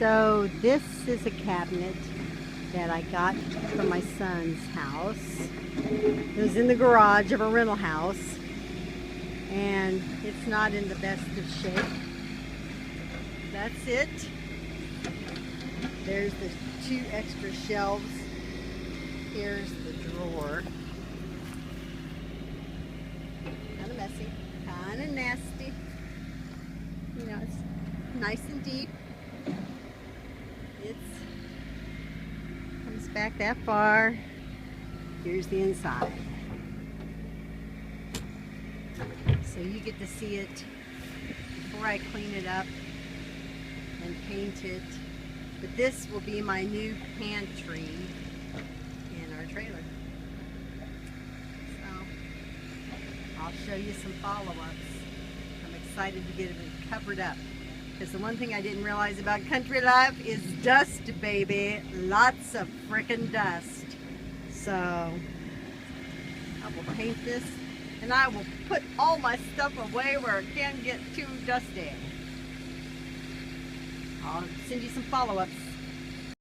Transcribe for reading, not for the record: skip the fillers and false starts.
So this is a cabinet that I got from my son's house. It was in the garage of a rental house, and it's not in the best of shape. That's it. There's the 2 extra shelves. Here's the drawer. Kind of messy, kind of nasty. You know, it's nice and deep. It comes back that far. Here's the inside. So you get to see it before I clean it up and paint it. But this will be my new pantry in our trailer. So I'll show you some follow-ups. I'm excited to get it covered up. Because the one thing I didn't realize about country life is dust, baby. Lots of frickin' dust. So I will paint this, and I will put all my stuff away where it can't get too dusty. I'll send you some follow-ups.